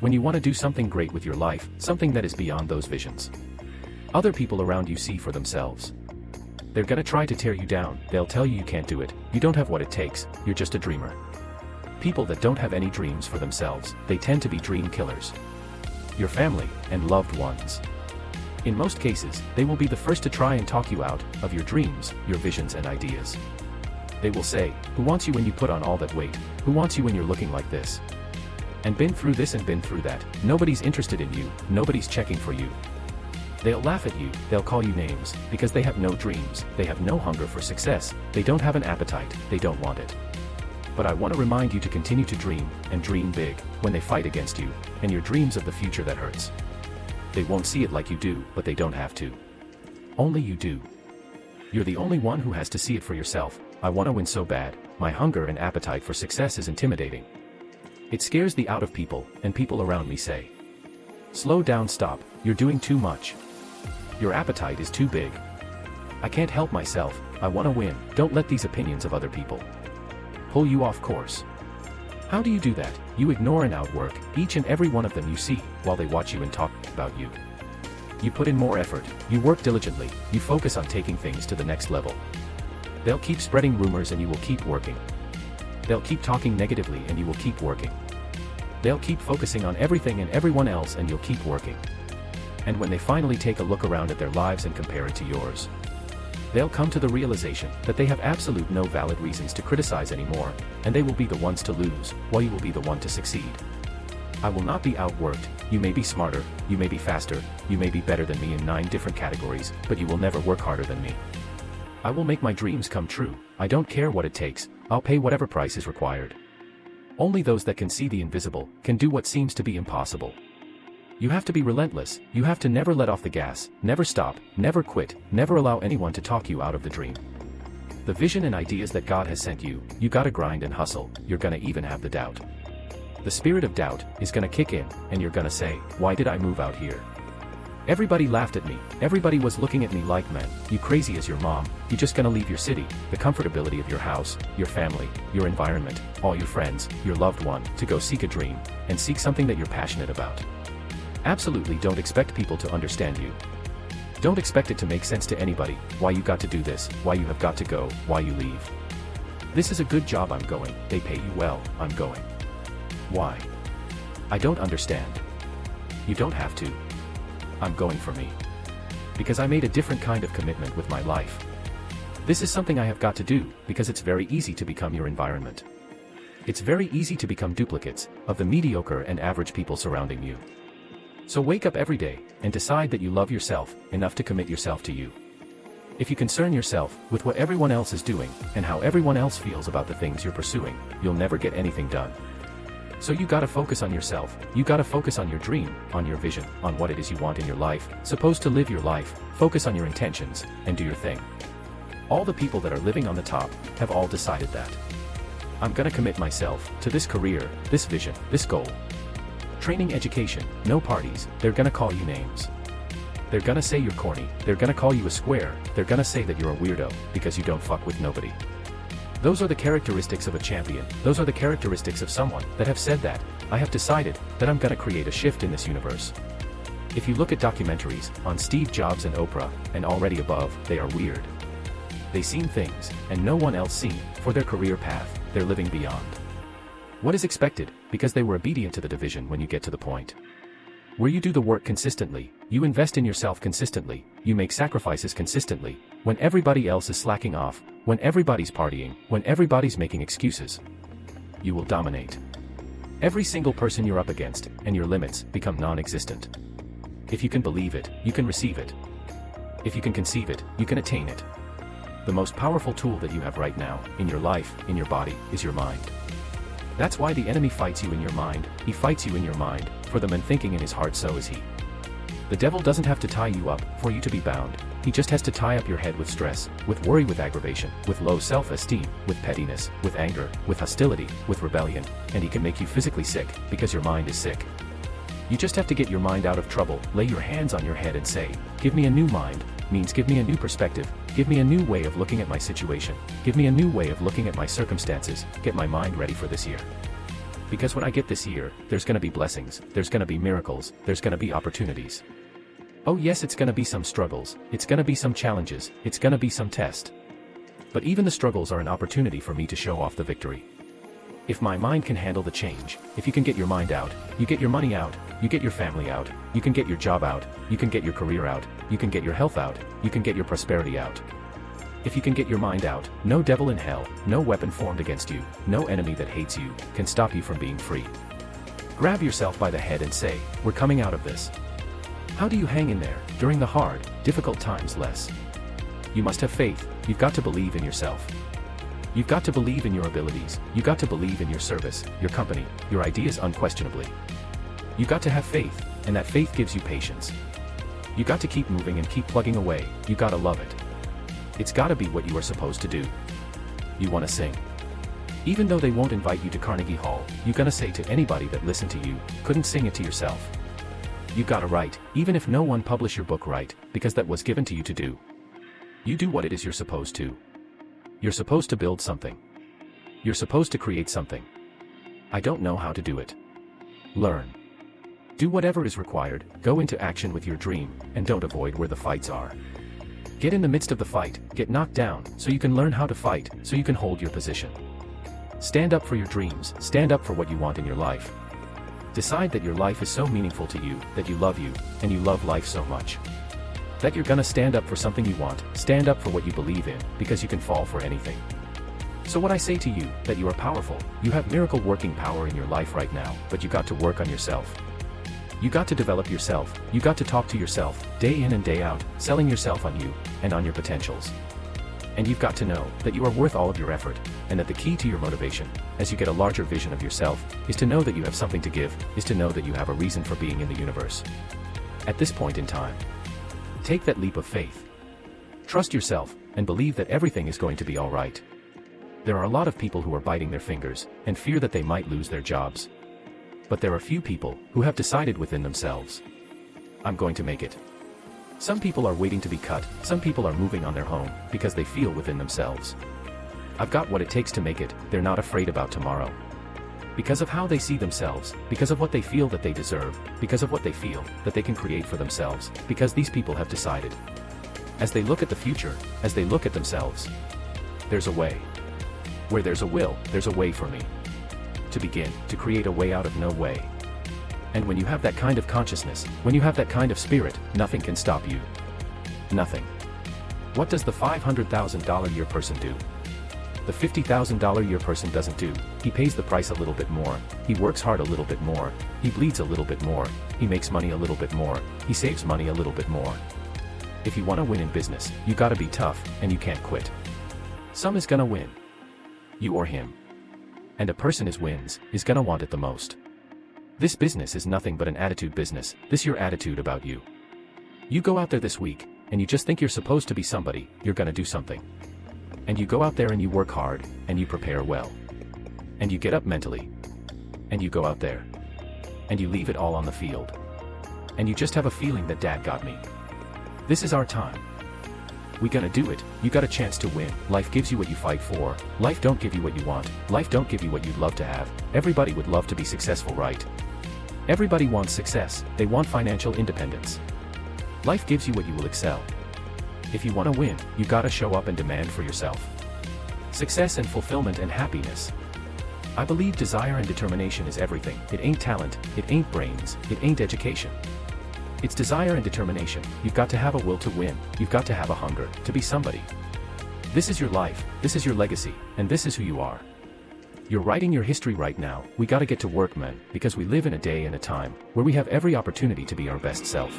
when you want to do something great with your life, something that is beyond those visions. Other people around you see for themselves. They're gonna try to tear you down, they'll tell you can't do it, you don't have what it takes, you're just a dreamer. People that don't have any dreams for themselves, they tend to be dream killers. Your family and loved ones. In most cases, they will be the first to try and talk you out of your dreams, your visions and ideas. They will say, who wants you when you put on all that weight? Who wants you when you're looking like this? And been through this and been through that, nobody's interested in you, nobody's checking for you. They'll laugh at you, they'll call you names, because they have no dreams, they have no hunger for success, they don't have an appetite, they don't want it. But I want to remind you to continue to dream, and dream big, when they fight against you, and your dreams of the future that hurts. They won't see it like you do, but they don't have to. Only you do. You're the only one who has to see it for yourself. I want to win so bad, my hunger and appetite for success is intimidating. It scares the out of people, and people around me say, slow down, stop, you're doing too much. Your appetite is too big. I can't help myself, I want to win, don't let these opinions of other people pull you off course. How do you do that? You ignore and outwork each and every one of them you see, while they watch you and talk about you. You put in more effort, you work diligently, you focus on taking things to the next level. They'll keep spreading rumors and you will keep working. They'll keep talking negatively and you will keep working. They'll keep focusing on everything and everyone else and you'll keep working. And when they finally take a look around at their lives and compare it to yours, they'll come to the realization that they have absolute no valid reasons to criticize anymore, and they will be the ones to lose, while you will be the one to succeed. I will not be outworked, you may be smarter, you may be faster, you may be better than me in 9 different categories, but you will never work harder than me. I will make my dreams come true, I don't care what it takes, I'll pay whatever price is required. Only those that can see the invisible, can do what seems to be impossible. You have to be relentless, you have to never let off the gas, never stop, never quit, never allow anyone to talk you out of the dream. The vision and ideas that God has sent you, you gotta grind and hustle, you're gonna even have the doubt. The spirit of doubt is gonna kick in, and you're gonna say, why did I move out here? Everybody laughed at me, everybody was looking at me like, man, you crazy as your mom, you just gonna leave your city, the comfortability of your house, your family, your environment, all your friends, your loved one, to go seek a dream, and seek something that you're passionate about. Absolutely don't expect people to understand you. Don't expect it to make sense to anybody, why you got to do this, why you have got to go, why you leave. This is a good job, I'm going, they pay you well, I'm going. Why? I don't understand. You don't have to. I'm going for me. Because I made a different kind of commitment with my life. This is something I have got to do, because it's very easy to become your environment. It's very easy to become duplicates of the mediocre and average people surrounding you. So wake up every day, and decide that you love yourself, enough to commit yourself to you. If you concern yourself with what everyone else is doing, and how everyone else feels about the things you're pursuing, you'll never get anything done. So you gotta focus on yourself, you gotta focus on your dream, on your vision, on what it is you want in your life, supposed to live your life, focus on your intentions, and do your thing. All the people that are living on the top, have all decided that. I'm gonna commit myself to this career, this vision, this goal. Training, education, no parties, they're gonna call you names. They're gonna say you're corny, they're gonna call you a square, they're gonna say that you're a weirdo, because you don't fuck with nobody. Those are the characteristics of a champion, those are the characteristics of someone that have said that, I have decided that I'm gonna create a shift in this universe. If you look at documentaries on Steve Jobs and Oprah, and already above, they are weird. They seen things, and no one else seen, for their career path, they're living beyond what is expected, because they were obedient to the division. When you get to the point where you do the work consistently, you invest in yourself consistently, you make sacrifices consistently, when everybody else is slacking off, when everybody's partying, when everybody's making excuses, you will dominate. Every single person you're up against, and your limits, become non-existent. If you can believe it, you can receive it. If you can conceive it, you can attain it. The most powerful tool that you have right now, in your life, in your body, is your mind. That's why the enemy fights you in your mind, he fights you in your mind, for the man thinking in his heart so is he. The devil doesn't have to tie you up, for you to be bound, he just has to tie up your head with stress, with worry, with aggravation, with low self-esteem, with pettiness, with anger, with hostility, with rebellion, and he can make you physically sick, because your mind is sick. You just have to get your mind out of trouble, lay your hands on your head and say, give me a new mind, means give me a new perspective, give me a new way of looking at my situation, give me a new way of looking at my circumstances, get my mind ready for this year. Because when I get this year, there's gonna be blessings, there's gonna be miracles, there's gonna be opportunities. Oh yes, it's gonna be some struggles, it's gonna be some challenges, it's gonna be some test. But even the struggles are an opportunity for me to show off the victory. If my mind can handle the change, if you can get your mind out, you get your money out, you get your family out, you can get your job out, you can get your career out, you can get your health out, you can get your prosperity out. If you can get your mind out, no devil in hell, no weapon formed against you, no enemy that hates you, can stop you from being free. Grab yourself by the head and say, we're coming out of this. How do you hang in there, during the hard, difficult times? You must have faith, you've got to believe in yourself. You've got to believe in your abilities, you got to believe in your service, your company, your ideas unquestionably. You got to have faith, and that faith gives you patience. You got to keep moving and keep plugging away, you gotta love it. It's gotta be what you are supposed to do. You wanna sing. Even though they won't invite you to Carnegie Hall, you gonna say to anybody that listened to you, couldn't sing it to yourself. You gotta write, even if no one publish your book, write, because that was given to you to do. You do what it is you're supposed to. You're supposed to build something. You're supposed to create something. I don't know how to do it. Learn. Do whatever is required, go into action with your dream, and don't avoid where the fights are. Get in the midst of the fight, get knocked down, so you can learn how to fight, so you can hold your position. Stand up for your dreams, stand up for what you want in your life. Decide that your life is so meaningful to you, that you, and you love life so much. That you're gonna stand up for something you want, stand up for what you believe in, because you can fall for anything. So what I say to you, that you are powerful, you have miracle working power in your life right now, but you got to work on yourself. You got to develop yourself, you got to talk to yourself, day in and day out, selling yourself on you, and on your potentials. And you've got to know, that you are worth all of your effort, and that the key to your motivation, as you get a larger vision of yourself, is to know that you have something to give, is to know that you have a reason for being in the universe. At this point in time, take that leap of faith. Trust yourself, and believe that everything is going to be alright. There are a lot of people who are biting their fingers, and fear that they might lose their jobs. But there are few people, who have decided within themselves, I'm going to make it. Some people are waiting to be cut, some people are moving on their own, because they feel within themselves, I've got what it takes to make it. They're not afraid about tomorrow. Because of how they see themselves, because of what they feel that they deserve, because of what they feel that they can create for themselves, because these people have decided. As they look at the future, as they look at themselves, there's a way. Where there's a will, there's a way for me. To begin, to create a way out of no way. And when you have that kind of consciousness, when you have that kind of spirit, nothing can stop you. Nothing. What does the $500,000 year person do? The $50,000 year person doesn't do. He pays the price a little bit more, he works hard a little bit more, he bleeds a little bit more, he makes money a little bit more, he saves money a little bit more. If you want to win in business, you gotta be tough, and you can't quit. Some is gonna win. You or him. And a person wins, is gonna want it the most. This business is nothing but an attitude business, this your attitude about you. You go out there this week, and you just think you're supposed to be somebody, you're gonna do something. And you go out there and you work hard, and you prepare well. And you get up mentally. And you go out there. And you leave it all on the field. And you just have a feeling that Dad got me. This is our time. We gonna do it, you got a chance to win. Life gives you what you fight for, life don't give you what you want, life don't give you what you'd love to have. Everybody would love to be successful, right? Everybody wants success, they want financial independence. Life gives you what you will excel. If you want to win, you gotta show up and demand for yourself. Success and fulfillment and happiness. I believe desire and determination is everything. It ain't talent, it ain't brains, it ain't education. It's desire and determination. You've got to have a will to win, you've got to have a hunger to be somebody. This is your life, this is your legacy, and this is who you are. You're writing your history right now. We gotta get to work, man, because we live in a day and a time where we have every opportunity to be our best self.